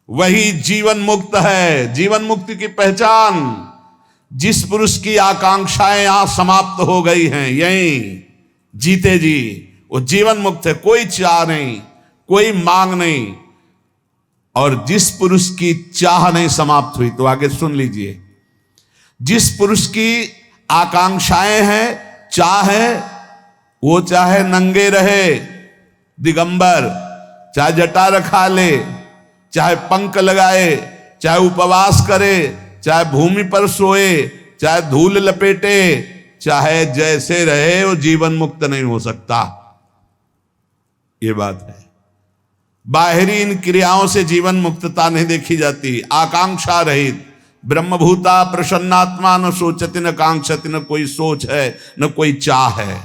वही जीवन मुक्त है। जीवन मुक्ति की पहचान, जिस पुरुष की आकांक्षाएं यहां समाप्त हो गई हैं, यहीं जीते जी वो जीवन मुक्त है। कोई चाह नहीं, कोई मांग नहीं। और जिस पुरुष की चाह नहीं समाप्त हुई, तो आगे सुन लीजिए, जिस पुरुष की आकांक्षाएं हैं, चाह है, वो चाहे नंगे रहे दिगंबर, चाहे जटा रखा ले, चाहे पंख लगाए, चाहे उपवास करे, चाहे भूमि पर सोए, चाहे धूल लपेटे, चाहे जैसे रहे, वो जीवन मुक्त नहीं हो सकता। ये बात है। बाहरी इन क्रियाओं से जीवन मुक्तता नहीं देखी जाती। आकांक्षा रहित ब्रह्मभूता प्रसन्नात्मा न सोचति न कांक्षति, न कोई सोच है न कोई चाह है।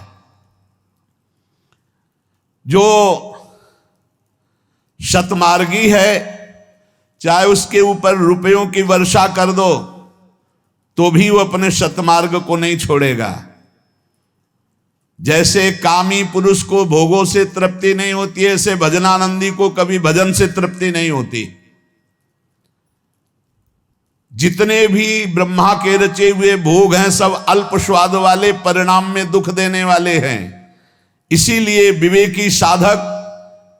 जो शतमार्गी है, चाहे उसके ऊपर रुपयों की वर्षा कर दो तो भी वो अपने शतमार्ग को नहीं छोड़ेगा। जैसे कामी पुरुष को भोगों से तृप्ति नहीं होती है, ऐसे भजनानंदी को कभी भजन से तृप्ति नहीं होती। जितने भी ब्रह्मा के रचे हुए भोग हैं, सब अल्प स्वाद वाले, परिणाम में दुख देने वाले हैं। इसीलिए विवेकी साधक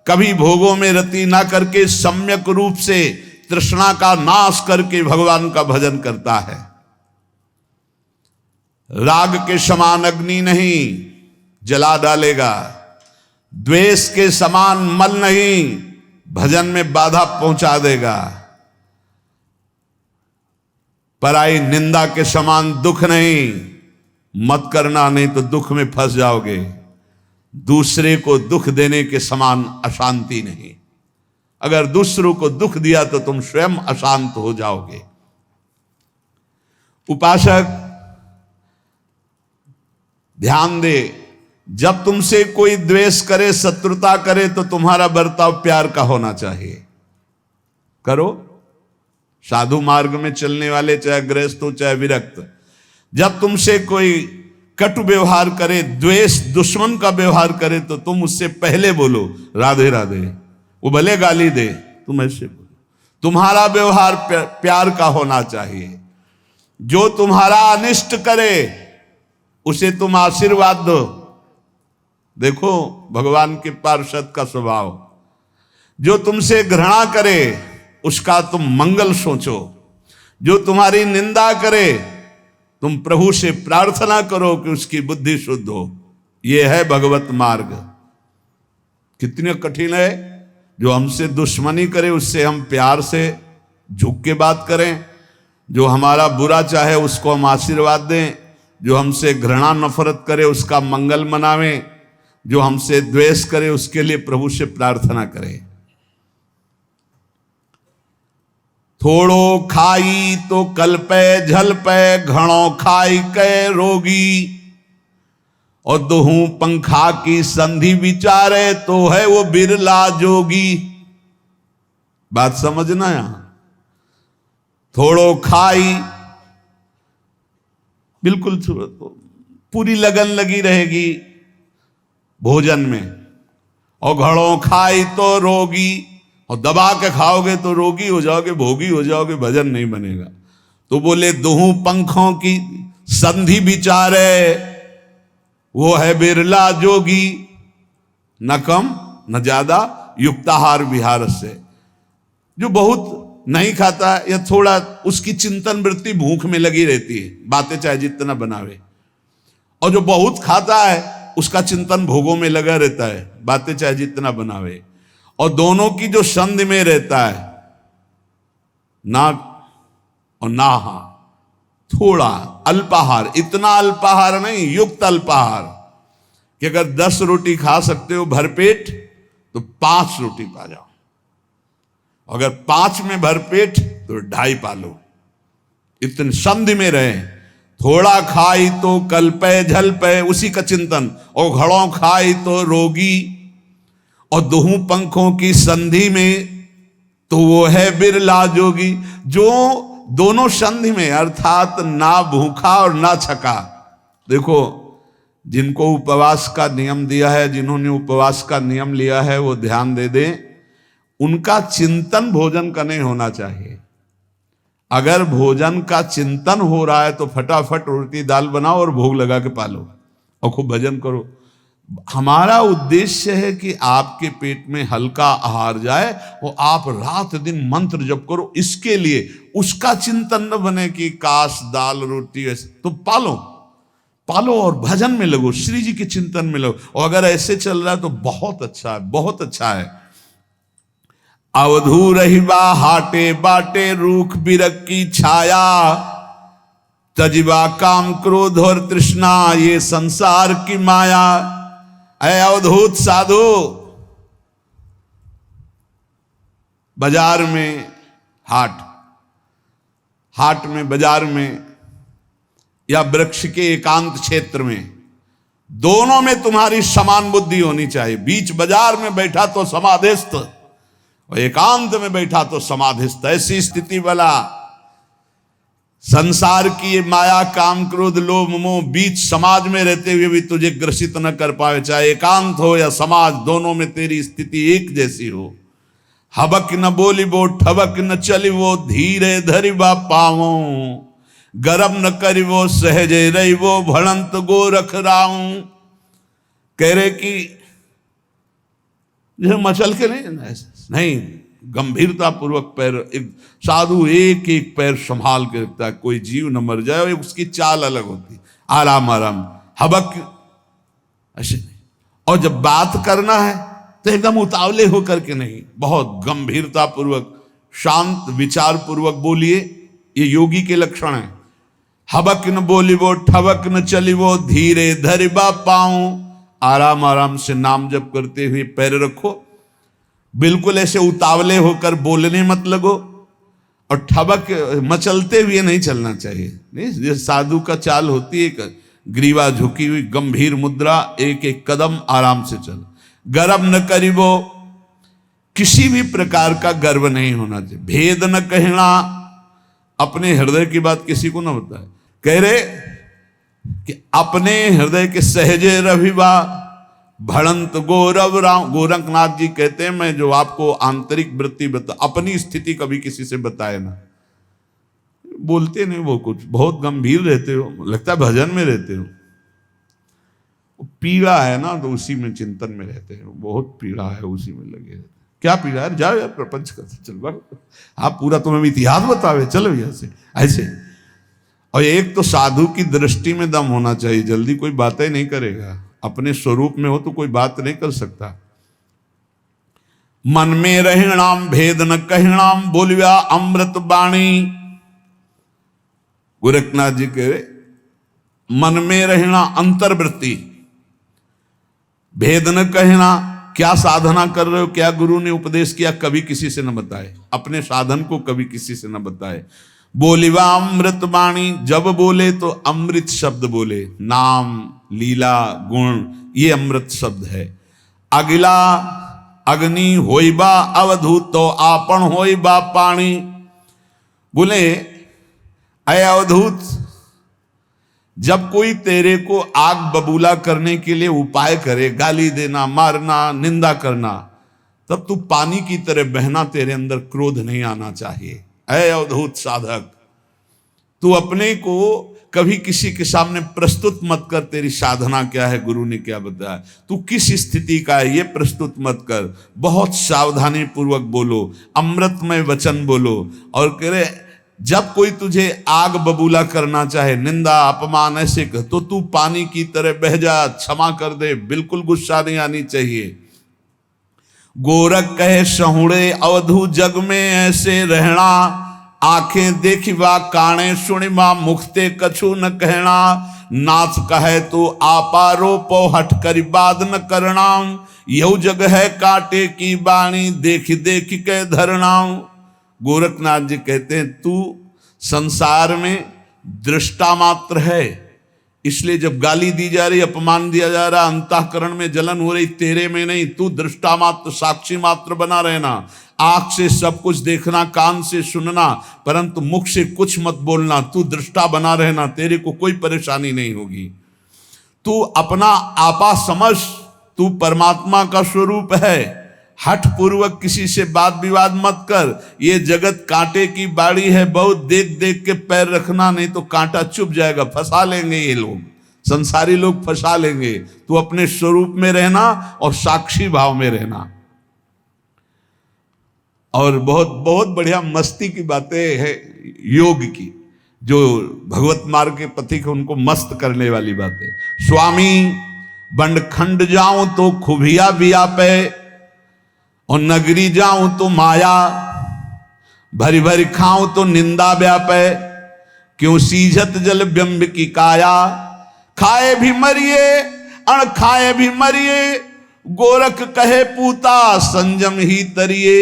कभी भोगों में रति ना करके सम्यक रूप से तृष्णा का नाश करके भगवान का भजन करता है। राग के समान अग्नि नहीं, जला डालेगा। द्वेष के समान मल नहीं, भजन में बाधा पहुंचा देगा। पराई निंदा के समान दुख नहीं, मत करना, नहीं तो दुख में फंस जाओगे। दूसरे को दुख देने के समान अशांति नहीं। अगर दूसरों को दुख दिया तो तुम स्वयं अशांत हो जाओगे। उपासक ध्यान दे, जब तुमसे कोई द्वेष करे, शत्रुता करे, तो तुम्हारा बर्ताव प्यार का होना चाहिए। करो। साधु मार्ग में चलने वाले, चाहे गृहस्थ हो चाहे विरक्त, जब तुमसे कोई कटु व्यवहार करे, द्वेष दुश्मन का व्यवहार करे, तो तुम उससे पहले बोलो राधे राधे। वो भले गाली दे, तुम ऐसे बोलो। तुम्हारा व्यवहार प्यार का होना चाहिए। जो तुम्हारा अनिष्ट करे उसे तुम आशीर्वाद दो। देखो भगवान के पार्षद का स्वभाव। जो तुमसे घृणा करे उसका तुम मंगल सोचो। जो तुम्हारी निंदा करे, तुम प्रभु से प्रार्थना करो कि उसकी बुद्धि शुद्ध हो। यह है भगवत मार्ग। कितनी कठिन है। जो हमसे दुश्मनी करे उससे हम प्यार से झुक के बात करें। जो हमारा बुरा चाहे उसको हम आशीर्वाद दें। जो हमसे घृणा नफरत करे उसका मंगल मनावें। जो हमसे द्वेष करे उसके लिए प्रभु से प्रार्थना करें। थोड़ो खाई तो कल्पे झलपे, घणो खाई के रोगी। और दोहू पंखा की संधि विचारे, तो है वो बिरला जोगी। बात समझना यहां। थोड़ो खाई, बिल्कुल पूरी लगन लगी रहेगी भोजन में। और घड़ों खाई तो रोगी, और दबा के खाओगे तो रोगी हो जाओगे, भोगी हो जाओगे, भजन नहीं बनेगा। तो बोले दोहू पंखों की संधि विचारे, वो है बिरला जोगी। न कम न ज्यादा, युक्ताहार विहार से। जो बहुत नहीं खाता या थोड़ा, उसकी चिंतन वृत्ति भूख में लगी रहती है, बातें चाहे जितना बनावे। और जो बहुत खाता है उसका चिंतन भोगों में लगा रहता है, बातें चाहे जितना बनावे। और दोनों की जो संधि में रहता है, ना और नाहा, थोड़ा अल्पाहार, इतना अल्पाहार नहीं, युक्त अल्पाहार। कि अगर 10 रोटी खा सकते हो भरपेट, तो 5 रोटी पा जाओ। अगर 5 में भरपेट तो 2.5 पा लो। इतनी संधि में रहे। थोड़ा खाई तो कल्पे झलपे, उसी का चिंतन। और घड़ों खाई तो रोगी। और दोहू पंखों की संधि में, तो वो है बिरला जोगी। जो दोनों संधि में, अर्थात ना भूखा और ना छका। देखो जिनको उपवास का नियम दिया है, जिन्होंने उपवास का नियम लिया है, वो ध्यान दे दें। उनका चिंतन भोजन का नहीं होना चाहिए। अगर भोजन का चिंतन हो रहा है तो फटाफट रोटी दाल बनाओ और भोग लगा के पालो और खूब भजन करो। हमारा उद्देश्य है कि आपके पेट में हल्का आहार जाए और आप रात दिन मंत्र जप करो। इसके लिए उसका चिंतन न बने कि काश दाल रोटी ऐसे, तो पालो पालो और भजन में लगो, श्री जी के चिंतन में लगो। और अगर ऐसे चल रहा है तो बहुत अच्छा है, बहुत अच्छा है। अवधू रहिबा हाटे बाटे रूख बिरक की छाया, तजिबा काम क्रोध और तृष्णा ये संसार की माया। ऐ अवधूत साधु, बाजार में हाट में बाजार में या वृक्ष के एकांत क्षेत्र में, दोनों में तुम्हारी समान बुद्धि होनी चाहिए। बीच बाजार में बैठा तो समाधिस्थ और एकांत में बैठा तो समाधिस्थ। ऐसी स्थिति वाला संसार की ये माया काम क्रोध लोभ मोह बीच समाज में रहते हुए भी तुझे ग्रसित न कर पाए। चाहे एकांत हो या समाज, दोनों में तेरी स्थिति एक जैसी हो। हबक न बोली वो ठबक न चली वो, धीरे धरिबा पावो गरम न करी वो, सहजे रही वो भड़ंत गोरख राऊं। कह रहे कि मचल के नहीं, गंभीरता पूर्वक पैर, एक साधु एक एक पैर संभाल के रखता है, कोई जीव न मर जाए। उसकी चाल अलग होती, आराम आराम, हबक ऐसे नहीं। और जब बात करना है तो एकदम उतावले होकर के नहीं, बहुत गंभीरता पूर्वक शांत विचार पूर्वक बोलिए। ये योगी के लक्षण है। हबक न बोली वो ठबक न चली वो, धीरे धरिबा पाऊं। आराम आराम से नाम जप करते हुए पैर रखो। बिल्कुल ऐसे उतावले होकर बोलने मत लगो और ठबक मचलते हुए नहीं चलना चाहिए। नहीं, ये साधु का चाल होती है, ग्रीवा झुकी हुई गंभीर मुद्रा, एक एक कदम आराम से चल। गर्व न करिबो, किसी भी प्रकार का गर्व नहीं होना चाहिए। भेद न कहना, अपने हृदय की बात किसी को न बताए। कह रहे कि अपने हृदय के सहजे रविवा भड़ंत गौरव राम। गोरखनाथ जी कहते हैं मैं जो आपको आंतरिक वृत्ति बता, अपनी स्थिति कभी किसी से बताए ना। बोलते नहीं वो, कुछ बहुत गंभीर रहते हो, लगता है भजन में रहते हो। पीड़ा है ना तो उसी में चिंतन में रहते हैं, बहुत पीड़ा है उसी में लगे रहते। क्या पीड़ा है, जाओ यार प्रपंच करते चल, आप पूरा तुम्हें इतिहास बतावे, चलो यहाँ से ऐसे। और एक तो साधु की दृष्टि में दम होना चाहिए, जल्दी कोई बातें नहीं करेगा। अपने स्वरूप में हो तो कोई बात नहीं कर सकता। मन में रहनाम भेद न कहनाम, बोलिया अमृत बाणी। गोरखनाथ जी कह रहे मन में रहना अंतर्वृत्ति, भेद न कहना। क्या साधना कर रहे हो, क्या गुरु ने उपदेश किया, कभी किसी से न बताए। अपने साधन को कभी किसी से न बताए। बोलिवा अमृत वाणी, जब बोले तो अमृत शब्द बोले। नाम लीला गुण ये अमृत शब्द है। अगिला अग्नि होइबा अवधूत तो आपन होइबा पानी। बोले अय अवधूत, जब कोई तेरे को आग बबूला करने के लिए उपाय करे, गाली देना, मारना, निंदा करना, तब तू पानी की तरह बहना, तेरे अंदर क्रोध नहीं आना चाहिए। ऐ अवधूत साधक, तू अपने को कभी किसी के सामने प्रस्तुत मत कर, तेरी साधना क्या है, गुरु ने क्या बताया, तू किस स्थिति का है, ये प्रस्तुत मत कर। बहुत सावधानी पूर्वक बोलो, अमृतमय वचन बोलो। और कह रहे जब कोई तुझे आग बबूला करना चाहे, निंदा अपमान ऐसे कर, तो तू पानी की तरह बह जा, क्षमा कर दे, बिल्कुल गुस्सा नहीं आनी चाहिए। गोरख कहे सहुड़े अवधू जग में ऐसे रहना, आंखें देखिबा काने सुनिबा मुखते कछु न कहना। नाथ कहे तो आपारो पो हट करी बात न करना। यहु जग है काटे की बाणी, देख देख के धरना। गोरखनाथ जी कहते हैं तू संसार में दृष्टा मात्र है, इसलिए जब गाली दी जा रही, अपमान दिया जा रहा, अंतःकरण में जलन हो रही, तेरे में नहीं। तू दृष्टा मात्र, साक्षी मात्र बना रहना। आंख से सब कुछ देखना, कान से सुनना, परंतु मुख से कुछ मत बोलना। तू दृष्टा बना रहना, तेरे को कोई परेशानी नहीं होगी। तू अपना आपा समझ, तू परमात्मा का स्वरूप है। हठ पूर्वक किसी से बात विवाद मत कर, ये जगत कांटे की बाड़ी है, बहुत देख देख के पैर रखना, नहीं तो कांटा चुभ जाएगा, फंसा लेंगे ये लोग, संसारी लोग फंसा लेंगे। तू अपने स्वरूप में रहना और साक्षी भाव में रहना। और बहुत बहुत बढ़िया मस्ती की बातें है योग की, जो भगवत मार्ग के पथिक उनको मस्त करने वाली बातें। स्वामी बंडखंड जाऊं तो खुबिया व्यापे, और नगरी जाऊं तो माया, भरी भरी खाऊं तो निंदा व्यापे, क्यों सीझत जल बिंब की काया, खाए भी मरिए अण खाए भी मरिए, गोरख कहे पूता संजम ही तरिए,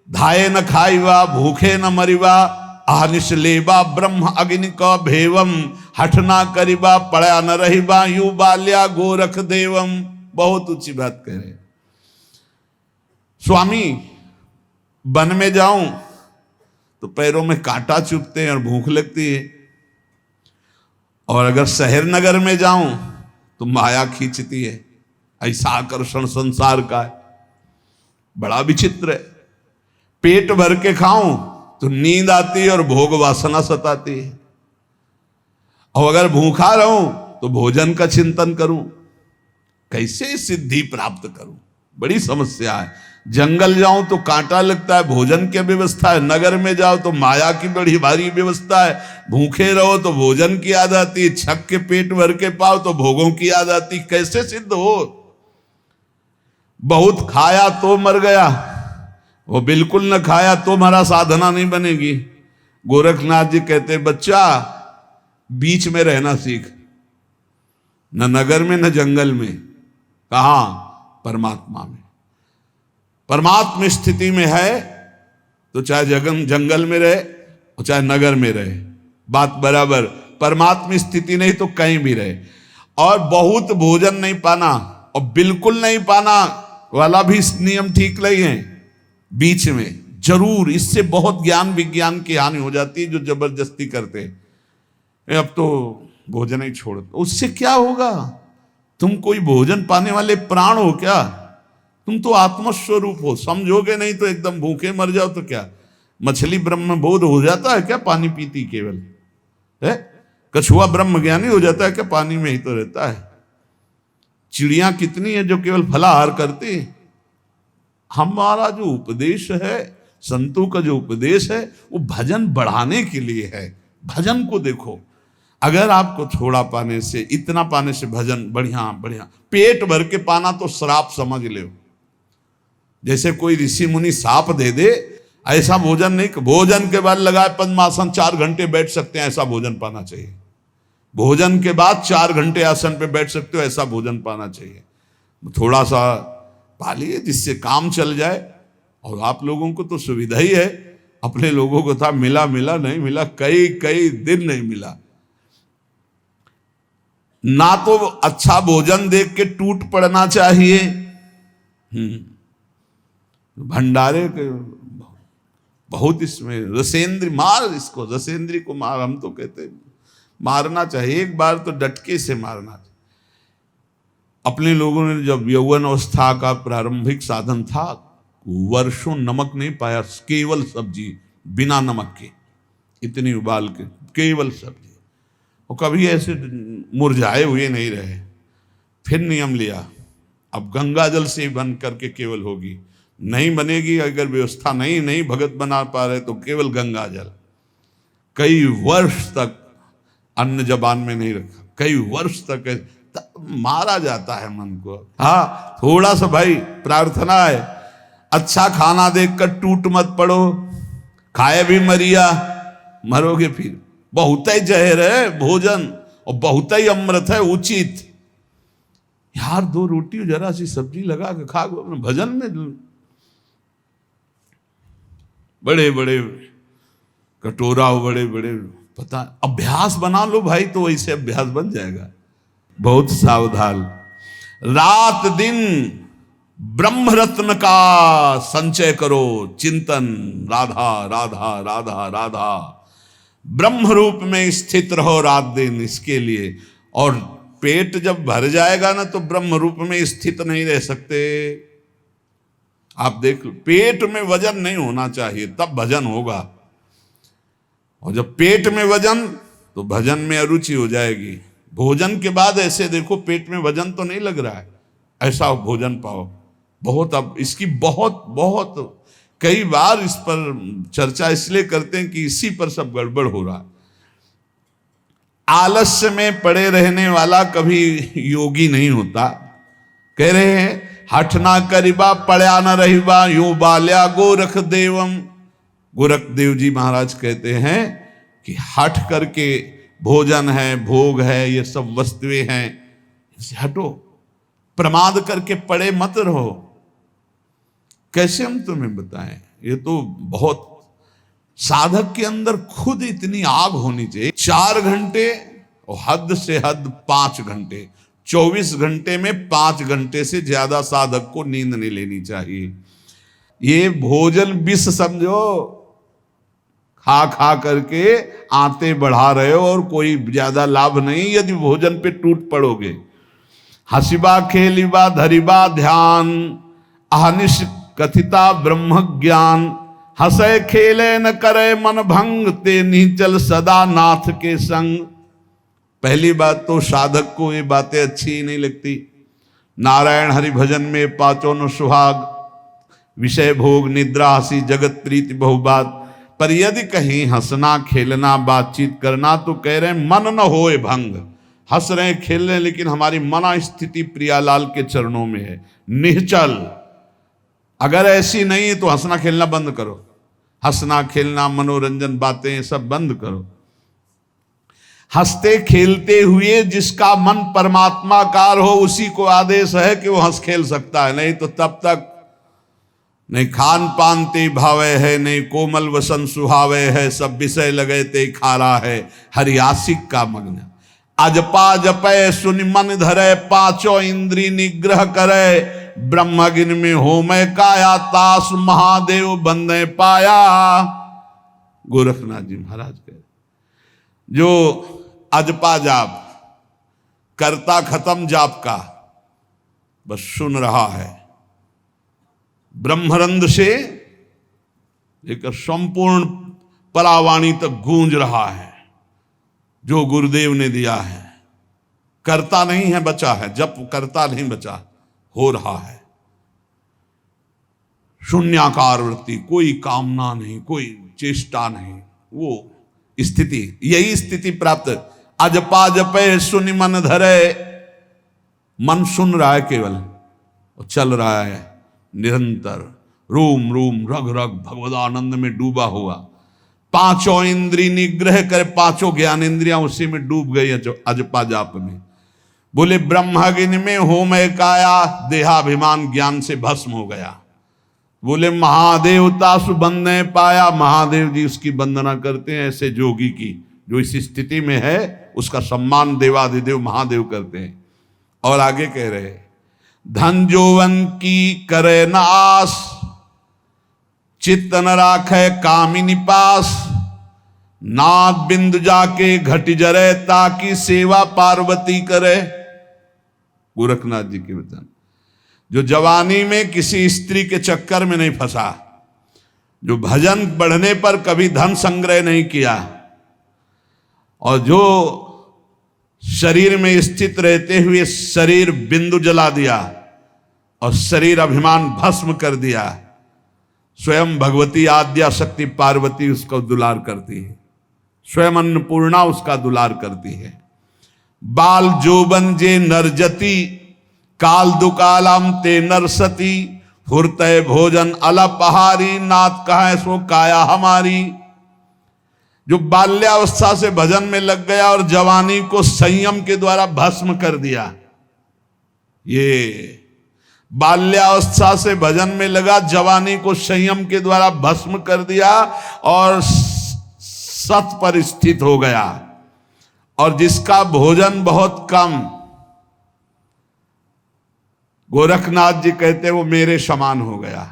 धाये न खाइवा भूखे न मरिवा, आहनिश लेबा ब्रह्म अग्नि का भेवम, हठ ना करिबा पड़ा न रहिबा, यू बाल्या गोरख देवम। बहुत ऊंची बात कह रहे। स्वामी वन में जाऊं तो पैरों में कांटा चुभते हैं और भूख लगती है, और अगर शहर नगर में जाऊं तो माया खींचती है। ऐसा आकर्षण संसार का है, बड़ा विचित्र है। पेट भर के खाऊं तो नींद आती है और भोग वासना सताती है, और अगर भूखा रहूं तो भोजन का चिंतन करूं, कैसे सिद्धि प्राप्त करूं, बड़ी समस्या है। जंगल जाऊं तो कांटा लगता है, भोजन की व्यवस्था है, नगर में जाओ तो माया की बड़ी भारी व्यवस्था है, भूखे रहो तो भोजन की याद आती, छक के पेट भर के पाओ तो भोगों की याद आती, कैसे सिद्ध हो। बहुत खाया तो मर गया, वो बिल्कुल न खाया तो हमारा साधना नहीं बनेगी। गोरखनाथ जी कहते बच्चा बीच में रहना सीख, न नगर में न जंगल में, कहां, परमात्मा में। परमात्मा स्थिति में है तो चाहे जंगल में रहे और चाहे नगर में रहे, बात बराबर। परमात्मा स्थिति नहीं तो कहीं भी रहे। और बहुत भोजन नहीं पाना और बिल्कुल नहीं पाना वाला भी नियम ठीक नहीं है, बीच में जरूर। इससे बहुत ज्ञान विज्ञान की हानि हो जाती है, जो जबरदस्ती करते हैं अब तो भोजन ही छोड़ दो। उससे क्या होगा, तुम कोई भोजन पाने वाले प्राण हो क्या, तुम तो आत्मस्वरूप हो। समझोगे नहीं तो एकदम भूखे मर जाओ तो क्या, मछली ब्रह्म बोध हो जाता है क्या पानी पीती केवल है, कछुआ ब्रह्म ज्ञानी हो जाता है क्या पानी में ही तो रहता है। चिड़िया कितनी है जो केवल फलाहार करती। हमारा जो उपदेश है, संतों का जो उपदेश है, वो भजन बढ़ाने के लिए है। भजन को देखो, अगर आपको थोड़ा पाने से, इतना पाने से भजन बढ़िया बढ़िया, पेट भर के पाना तो श्राप समझ लो। जैसे कोई ऋषि मुनि साप दे दे, ऐसा भोजन नहीं। भोजन के बाद लगाए पद्मासन 4 घंटे बैठ सकते हैं, ऐसा भोजन पाना चाहिए। भोजन के बाद 4 घंटे आसन पे बैठ सकते हो, ऐसा भोजन पाना चाहिए। थोड़ा सा पा लिए जिससे काम चल जाए। और आप लोगों को तो सुविधा ही है, अपने लोगों को था मिला मिला नहीं मिला, कई कई दिन नहीं मिला। ना तो अच्छा भोजन देख के टूट पड़ना चाहिए। भंडारे के बहुत इसमें रसेंद्री मार, इसको रसेंद्री को मार, हम तो कहते मारना चाहिए, एक बार तो डटके से मारना चाहिए। अपने लोगों ने जब यौवन अवस्था का प्रारंभिक साधन था, वर्षों नमक नहीं पाया, केवल सब्जी बिना नमक के, इतनी उबाल के केवल सब्जी, और कभी ऐसे मुरझाए हुए नहीं रहे। फिर नियम लिया, अब गंगा जल से ही बन करके केवल होगी, नहीं बनेगी अगर व्यवस्था नहीं भगत बना पा रहे तो केवल गंगा जल। कई वर्ष तक अन्न जबान में नहीं रखा, कई वर्ष तक मारा जाता है मन को। हाँ, थोड़ा सा भाई प्रार्थना है, अच्छा खाना देखकर टूट मत पड़ो, खाए भी मरिया मरोगे फिर। बहुत ही जहर है भोजन और बहुत ही अमृत है उचित। यार 2 रोटी जरा सी सब्जी लगा के खा, भजन में बड़े बड़े कटोरा, बड़े बड़े पता, अभ्यास बना लो भाई, तो वैसे अभ्यास बन जाएगा। बहुत सावधान, रात दिन ब्रह्म रत्न का संचय करो, चिंतन राधा राधा राधा राधा, ब्रह्म रूप में स्थित रहो रात दिन इसके लिए। और पेट जब भर जाएगा ना तो ब्रह्म रूप में स्थित नहीं रह सकते। आप देख लो, पेट में वजन नहीं होना चाहिए तब भजन होगा, और जब पेट में वजन तो भजन में अरुचि हो जाएगी। भोजन के बाद ऐसे देखो पेट में वजन तो नहीं लग रहा है, ऐसा भोजन पाओ। बहुत, अब इसकी बहुत बहुत कई बार इस पर चर्चा इसलिए करते हैं कि इसी पर सब गड़बड़ हो रहा है। आलस्य में पड़े रहने वाला कभी योगी नहीं होता। कह रहे हैं हठ ना करिबा पड़ा न रहिबा यूं बाल्या गोरख देवम। गोरख देव जी महाराज कहते हैं कि हठ करके भोजन है, भोग है, ये सब वस्तुएं हैं, इसे हटो, प्रमाद करके पड़े मत रहो। कैसे हम तुम्हें बताएं, ये तो बहुत साधक के अंदर खुद इतनी आग होनी चाहिए। 4 घंटे और हद से हद 5 घंटे, 24 घंटे में 5 घंटे से ज्यादा साधक को नींद नहीं लेनी चाहिए। ये भोजन विष समझो, खा खा करके आते बढ़ा रहे हो और कोई ज्यादा लाभ नहीं यदि भोजन पे टूट पड़ोगे। हसिबा खेलिबा धरिबा ध्यान अहनिश कथिता ब्रह्म ज्ञान। हंसे खेले न करे मन भंग ते नीचल सदा नाथ के संग। पहली बात तो साधक को ये बातें अच्छी ही नहीं लगती। नारायण हरि भजन में पाचों न सुहाग, विषय भोग निद्रा हंसी जगत प्रीति बहुबात। पर यदि कहीं हंसना खेलना बातचीत करना तो कह रहे हैं मन न होए भंग। हंस रहे खेल रहे लेकिन हमारी मना स्थिति प्रियालाल के चरणों में है, निश्चल। अगर ऐसी नहीं है तो हंसना खेलना बंद करो, हंसना खेलना मनोरंजन बातें सब बंद करो। हंसते खेलते हुए जिसका मन परमात्माकार हो उसी को आदेश है कि वो हंस खेल सकता है, नहीं तो तब तक नहीं खान पान ते भावे है, नहीं कोमल वसन सुहावे है, सब विषय लगे ते खारा है, हरियासिक का मग्न। अजपा जपे सुनि मन धरे, पांचों इंद्री निग्रह करे। ब्रह्मगिन में होमय काया, तास महादेव बंदे पाया। गोरखनाथ जी महाराज कहे जो अजपा जाप, करता खत्म जाप का, बस सुन रहा है, ब्रह्मरंध से लेकर संपूर्ण परावाणी तक गूंज रहा है जो गुरुदेव ने दिया है। करता नहीं है बचा है, जप करता नहीं बचा, हो रहा है। शून्याकार वृत्ति, कोई कामना नहीं, कोई चेष्टा नहीं, वो स्थिति, यही स्थिति प्राप्त। अजपा जपे सुनि मन धरे, मन सुन रहा है केवल और चल रहा है निरंतर, रूम रूम रग रग भगवदानंद में डूबा हुआ। पांचों इंद्री निग्रह कर, पांचों ज्ञान इंद्रियां उसी में डूब गई अजपा जाप में। बोले ब्रह्मगिन में होमय काया, देहाभिमान ज्ञान से भस्म हो गया। बोले महादेवता सुबंदे पाया, महादेव जी उसकी वंदना करते हैं ऐसे जोगी की जो इस स्थिति में है, उसका सम्मान देवाधिदेव महादेव करते हैं। और आगे कह रहे धन जोवन की करे न आस, चित्त न राखे कामिनी पास। नाथ बिंदु जाके घट जरे, ताकि सेवा पार्वती करे। गोरखनाथ जी के वचन। जो जवानी में किसी स्त्री के चक्कर में नहीं फंसा, जो भजन बढ़ने पर कभी धन संग्रह नहीं किया, और जो शरीर में स्थित रहते हुए शरीर बिंदु जला दिया और शरीर अभिमान भस्म कर दिया, स्वयं भगवती आद्या शक्ति पार्वती उसको दुलार करती है, स्वयं अन्नपूर्णा उसका दुलार करती है। बाल जोबन जे नरजती, काल दुकालम ते नरसती। फुरतय भोजन अलपहारी, नाथ कहा सो काया हमारी। जो बाल्यावस्था से भजन में लग गया और जवानी को संयम के द्वारा भस्म कर दिया, ये बाल्यावस्था से भजन में लगा, जवानी को संयम के द्वारा भस्म कर दिया और सत पर स्थित हो गया। और जिसका भोजन बहुत कम, गोरखनाथ जी कहते वो मेरे समान हो गया,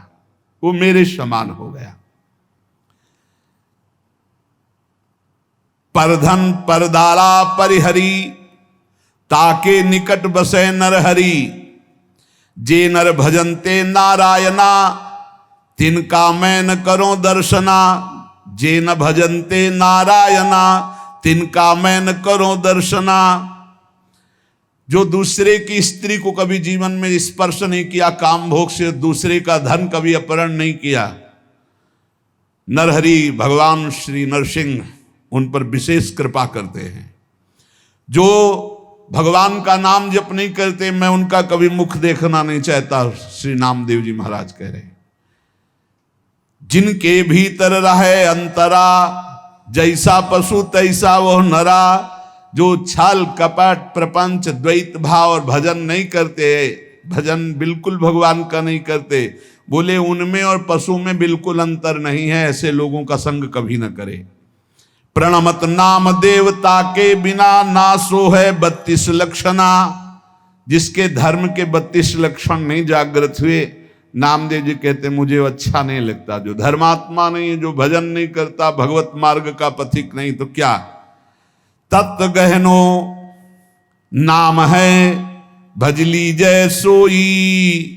वो मेरे समान हो गया। परधन परदारा परिहरी, ताके निकट बसे नरहरि। जे नर भजनते नारायणा, तिनका मैं न करो दर्शना, जे न भजनते नारायणा, तिनका मैं न करो दर्शना। जो दूसरे की स्त्री को कभी जीवन में स्पर्श नहीं किया, काम भोग से दूसरे का धन कभी अपहरण नहीं किया, नरहरि भगवान श्री नरसिंह उन पर विशेष कृपा करते हैं। जो भगवान का नाम जप नहीं करते, मैं उनका कभी मुख देखना नहीं चाहता, श्री नामदेव जी महाराज कह रहे हैं। जिनके भीतर रहे अंतरा, जैसा पशु तैसा वह नरा। जो छल कपट प्रपंच द्वैत भाव और भजन नहीं करते, भजन बिल्कुल भगवान का नहीं करते, बोले उनमें और पशु में बिल्कुल अंतर नहीं है, ऐसे लोगों का संग कभी न करे। प्रणमत नाम देवता के बिना, ना सो है 32 लक्षणा। जिसके धर्म के 32 लक्षण नहीं जागृत हुए, नामदेव जी कहते मुझे अच्छा नहीं लगता। जो धर्मात्मा नहीं है, जो भजन नहीं करता, भगवत मार्ग का पथिक नहीं, तो क्या तत्व गहनो नाम है भज लीजय सोई।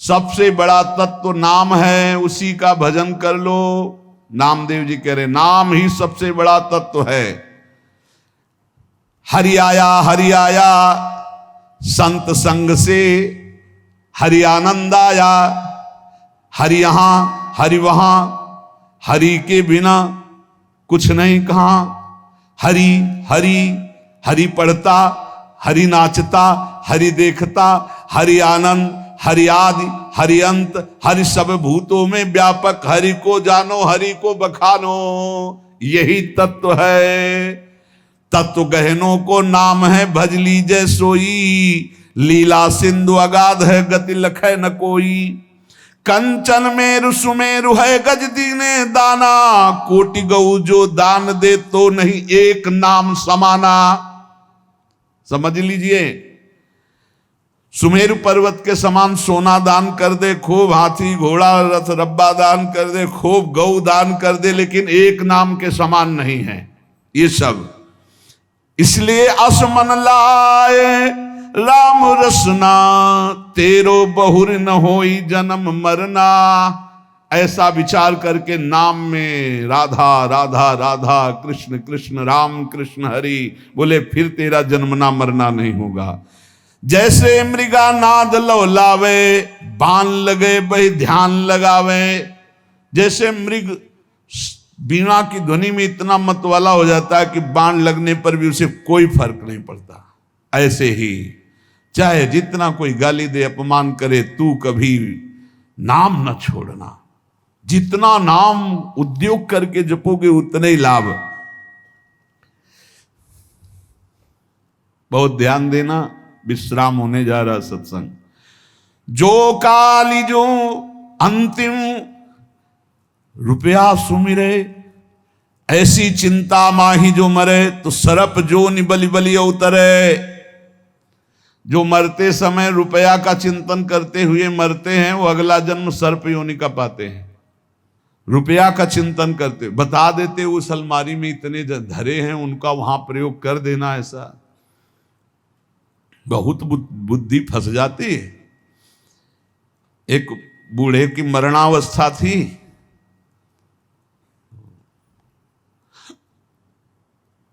सबसे बड़ा तत्व नाम है, उसी का भजन कर लो। नामदेव जी कह रहे नाम ही सबसे बड़ा तत्व है। हरि आया संत संग से, हरि आनंद आया। हरि यहां हरि वहां, हरि के बिना कुछ नहीं कहा। हरि हरि हरि पढ़ता, हरि नाचता, हरि देखता, हरि आनंद, हरि आदि, हरि अंत, हरि सब भूतों में व्यापक। हरि को जानो, हरि को बखानो, यही तत्व है। तत्व गहनों को नाम है भज लीजय सोई। लीला सिंधु अगाध है, गति लखै न कोई। कंचन मेरु सुमेरु है गज दीने दाना। कोटि गऊ जो दान दे तो नहीं एक नाम समाना। समझ लीजिए, सुमेरु पर्वत के समान सोना दान कर दे, खूब हाथी घोड़ा रथ रब्बा दान कर दे, खूब गऊ दान कर दे, लेकिन एक नाम के समान नहीं है ये सब। इसलिए असमन लाए राम रसना, तेरो बहुर न होई जन्म मरना। ऐसा विचार करके नाम में राधा राधा राधा, कृष्ण कृष्ण राम कृष्ण हरि बोले, फिर तेरा जन्मना मरना नहीं होगा। जैसे मृगा नाद लौलावे, बाण लगे बही ध्यान लगावे। जैसे मृग बीणा की ध्वनि में इतना मतवाला हो जाता है कि बाण लगने पर भी उसे कोई फर्क नहीं पड़ता, ऐसे ही चाहे जितना कोई गाली दे, अपमान करे, तू कभी नाम न छोड़ना। जितना नाम उद्योग करके जपोगे उतने ही लाभ। बहुत ध्यान देना, विश्राम होने जा रहा सत्संग। जो काली जो अंतिम रुपया सुमिरे, ऐसी चिंता माही जो मरे, तो सरप जो निबली बली उतरे। जो मरते समय रुपया का चिंतन करते हुए मरते हैं, वो अगला जन्म सर्प योनि का पाते हैं। रुपया का चिंतन करते, बता देते उस अलमारी में इतने धरे हैं, उनका वहां प्रयोग कर देना। ऐसा बहुत बुद्धि फंस जाती है। एक बूढ़े की मरणावस्था थी,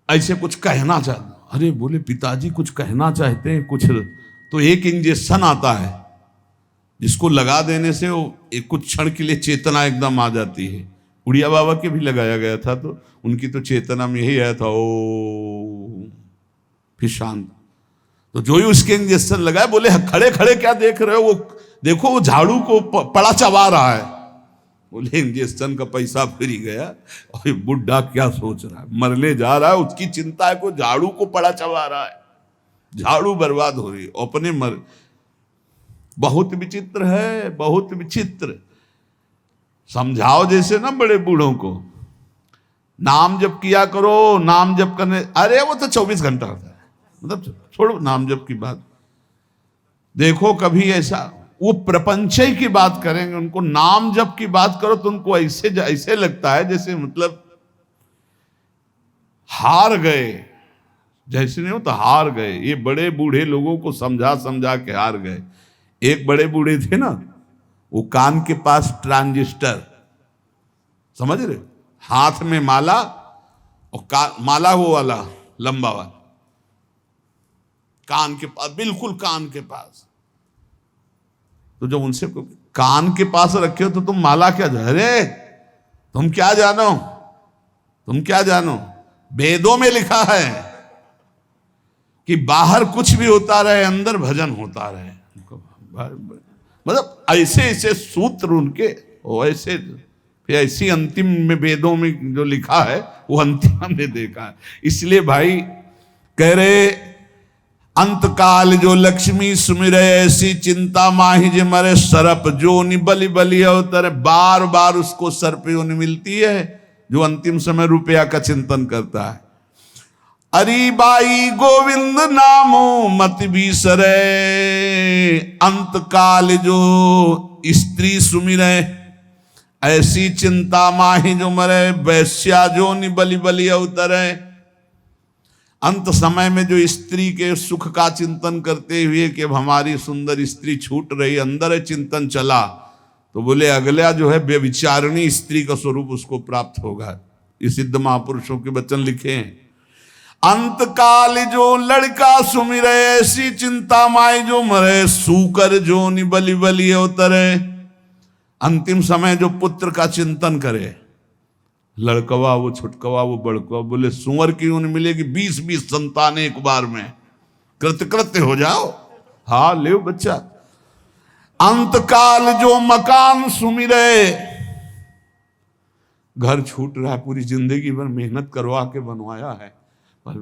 ऐसे कुछ कहना चाहते, अरे बोले पिताजी कुछ कहना चाहते हैं कुछ, तो एक इंजेक्शन आता है जिसको लगा देने से वो एक कुछ क्षण के लिए चेतना एकदम आ जाती है। उड़िया बाबा के भी लगाया गया था, तो उनकी तो चेतना में यही आया था, ओ फिर शांत। तो जो ही उसके इंजेक्शन लगाए, बोले खड़े खड़े क्या देख रहे हो, वो देखो वो झाड़ू को पड़ा चबा रहा है। बोले इंजेक्शन का पैसा फिर ही गया, और बुढ़ा क्या सोच रहा है, मरने जा रहा है, उसकी चिंता है को झाड़ू को पड़ा चबा रहा है, झाड़ू बर्बाद हो रही, अपने मर। बहुत विचित्र है, बहुत विचित्र। समझाओ जैसे ना बड़े बूढ़ों को, नाम जप किया करो, नाम जप करने, अरे वो तो 24 घंटा होता है, मतलब छोड़ो नाम जप की बात। देखो कभी ऐसा वो प्रपंचय की बात करेंगे, उनको नाम जप की बात करो तो उनको ऐसे लगता है जैसे मतलब हार गए, जैसे नहीं हो तो हार गए। ये बड़े बूढ़े लोगों को समझा समझा के हार गए। एक बड़े बूढ़े थे ना, वो कान के पास ट्रांजिस्टर, समझ रहे, हाथ में माला और माला वो वाला लंबा वाला, कान के पास, बिल्कुल कान के पास। तो जब उनसे कान के पास रखे हो तो तुम माला क्या, अरे तुम क्या जानो, तुम क्या जानो, वेदों में लिखा है कि बाहर कुछ भी होता रहे, अंदर भजन होता रहे। मतलब ऐसे ऐसे सूत्र उनके, ऐसे फिर ऐसी अंतिम में वेदों में जो लिखा है वो अंतिम हमने देखा है। इसलिए भाई कह रहे अंतकाल जो लक्ष्मी सुमिरे ऐसी चिंता माही जे मरे सरप जोनि बलि बलि अवतर। बार बार उसको सर्प योनि मिलती है जो अंतिम समय रुपया का चिंतन करता है। अरी बाई गोविंद नामो मत बिसरे अंतकाल जो स्त्री सुमिरे ऐसी चिंता माही जो मरे वैश्या जोनि बलि बलि अवतरे। अंत समय में जो स्त्री के सुख का चिंतन करते हुए कि अब हमारी सुंदर स्त्री छूट रही, अंदर चिंतन चला तो बोले अगला जो है व्यभिचारिणी स्त्री का स्वरूप उसको प्राप्त होगा। ये सिद्ध महापुरुषों के वचन लिखे हैं। अंतकाल जो लड़का सुमिरे ऐसी चिंता माई जो मरे सूकर जोनि बलि बलि अवतरे। अंतिम समय जो पुत्र का चिंतन करे, लड़कवा वो छुटकवा वो बड़कवा, बोले सुअर की उन मिलेगी 20-20 संतान एक बार में, कृतकृत्य हो जाओ, हाँ ले बच्चा। अंतकाल जो मकान सुमिरे, घर छूट रहा है, पूरी जिंदगी भर मेहनत करवा के बनवाया है, पर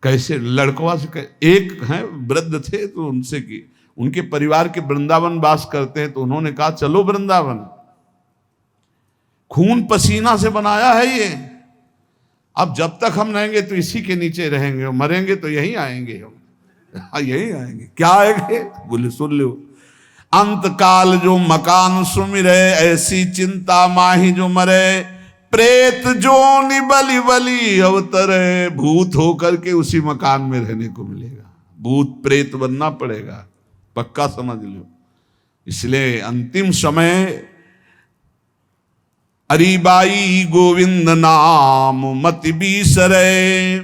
कैसे लड़कवा से एक है वृद्ध थे तो उनसे की, उनके परिवार के वृंदावन वास करते हैं तो उन्होंने कहा चलो वृंदावन, खून पसीना से बनाया है ये, अब जब तक हम रहेंगे तो इसी के नीचे रहेंगे, मरेंगे तो यहीं आएंगे हम, यहीं आएंगे। क्या आएंगे बोले सुन लो। अंतकाल जो मकान सुमिरे ऐसी चिंता माही जो मरे प्रेत जोनि बलि बलि अवतरे। भूत होकर के उसी मकान में रहने को मिलेगा, भूत प्रेत बनना पड़ेगा, पक्का समझ लो। इसलिए अंतिम समय अरीबाई गोविंद नाम मति बिसरे।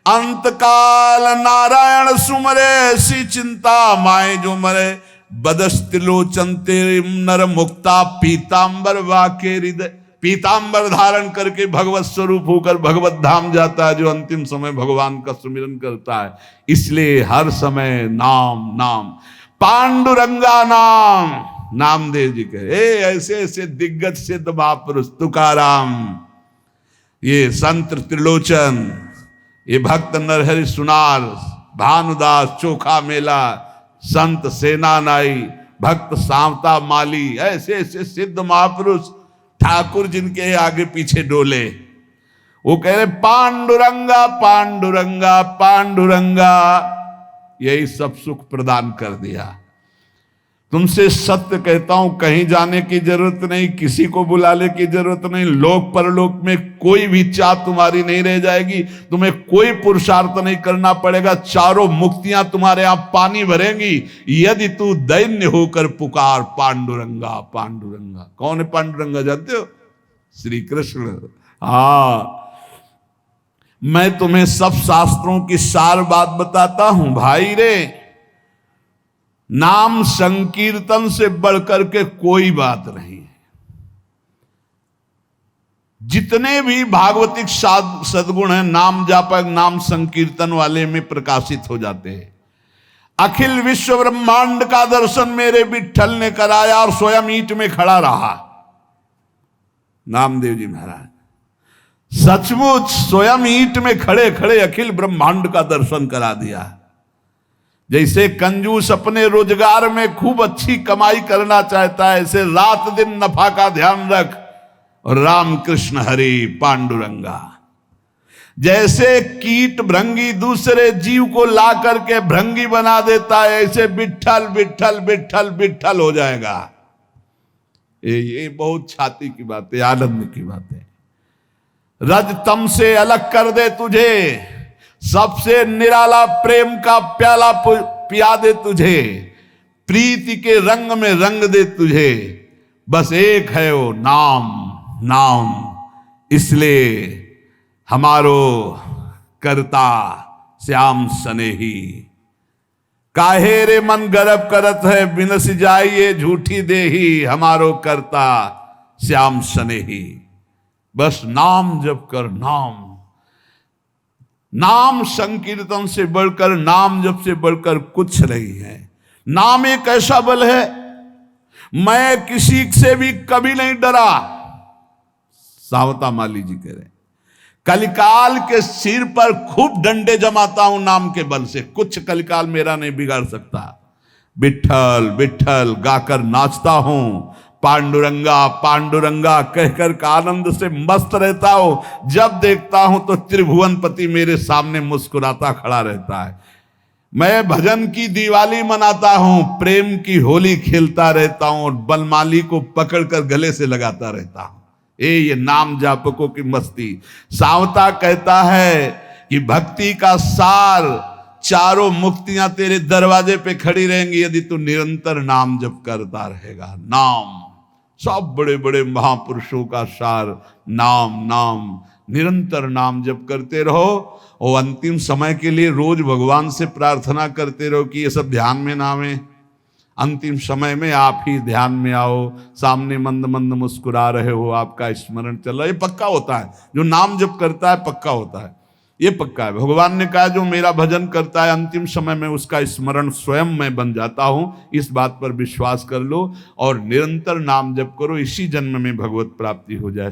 अंतकाल नारायण सुमरे ऐसी चिंता माए जो मरे। बदस्तिलोचन तेरे नर मुक्ता पीतांबर वाके हृदय। पीतांबर धारण करके भगवत स्वरूप होकर भगवत धाम जाता है जो अंतिम समय भगवान का सुमिरन करता है। इसलिए हर समय नाम नाम, पांडुरंगा नाम। नामदेव जी कहे ऐसे ऐसे दिग्गज सिद्ध महापुरुष, तुकाराम, ये संत त्रिलोचन, ये भक्त नरहरि सुनार, भानुदास चोखा मेला, संत सेनानाई, भक्त सांवता माली, ऐसे ऐसे सिद्ध महापुरुष ठाकुर जिनके आगे पीछे डोले, वो कह रहे पांडुरंगा पांडुरंगा पांडुरंगा, यही सब सुख प्रदान कर दिया। तुमसे सत्य कहता हूं, कहीं जाने की जरूरत नहीं, किसी को बुलाने की जरूरत नहीं, लोक परलोक में कोई भी चाह तुम्हारी नहीं रह जाएगी, तुम्हें कोई पुरुषार्थ नहीं करना पड़ेगा, चारों मुक्तियां तुम्हारे यहां पानी भरेंगी यदि तू दैन्य होकर पुकार पांडुरंगा पांडुरंगा। कौन है पांडुरंगा जानते हो? श्री कृष्ण। हाँ, मैं तुम्हें सब शास्त्रों की सार बात बताता हूं भाई रे। नाम संकीर्तन से बढ़कर के कोई बात नहीं है। जितने भी भागवतिक सद्गुण हैं नाम जापक नाम संकीर्तन वाले में प्रकाशित हो जाते हैं। अखिल विश्व ब्रह्मांड का दर्शन मेरे विट्ठल ने कराया और स्वयं ईंट में खड़ा रहा। नामदेव जी महाराज सचमुच स्वयं ईंट में खड़े खड़े अखिल ब्रह्मांड का दर्शन करा दिया। जैसे कंजूस अपने रोजगार में खूब अच्छी कमाई करना चाहता है, ऐसे रात दिन नफा का ध्यान रख। और राम कृष्ण हरि पांडुरंगा, जैसे कीट भृंगी दूसरे जीव को ला करके भृंगी बना देता है, ऐसे विट्ठल विट्ठल विट्ठल विट्ठल हो जाएगा। ये बहुत छाती की बात है, आनंद की बात है। रज तम से अलग कर दे तुझे, सबसे निराला प्रेम का प्याला पिया दे तुझे, प्रीति के रंग में रंग दे तुझे। बस एक है वो नाम नाम। इसलिए हमारो करता श्याम सनेही। काहे रे मन गर्भ करत है, बिनस जाइए झूठी देही। हमारो करता श्याम सनेही। बस नाम जप कर, नाम नाम संकीर्तन से बढ़कर, नाम जप से बढ़कर कुछ नहीं है। नाम एक ऐसा बल है, मैं किसी से भी कभी नहीं डरा। सावता माली जी कह रहे, कलिकाल के सिर पर खूब डंडे जमाता हूं नाम के बल से, कुछ कलिकाल मेरा नहीं बिगाड़ सकता। विठ्ठल विठ्ठल गाकर नाचता हूं, पांडुरंगा पांडुरंगा कहकर का आनंद से मस्त रहता हूं। जब देखता हूं तो त्रिभुवनपति मेरे सामने मुस्कुराता खड़ा रहता है। मैं भजन की दिवाली मनाता हूं, प्रेम की होली खेलता रहता हूं और बलमाली को पकड़कर गले से लगाता रहता हूं। ये नाम जापकों की मस्ती। सावता कहता है कि भक्ति का सार, चारों मुक्तियां तेरे दरवाजे पे खड़ी रहेंगी यदि तू निरंतर नाम जप करता रहेगा। नाम, सब बड़े बड़े महापुरुषों का सार नाम नाम। निरंतर नाम जप करते रहो और अंतिम समय के लिए रोज भगवान से प्रार्थना करते रहो कि ये सब ध्यान में ना आवे। अंतिम समय में आप ही ध्यान में आओ, सामने मंद मंद मुस्कुरा रहे हो, आपका स्मरण चल रहा है। ये पक्का होता है, जो नाम जप करता है पक्का होता है, ये पक्का है। भगवान ने कहा जो मेरा भजन करता है अंतिम समय में उसका स्मरण स्वयं मैं बन जाता हूं। इस बात पर विश्वास कर लो और निरंतर नाम जप करो, इसी जन्म में भगवत प्राप्ति हो जाए।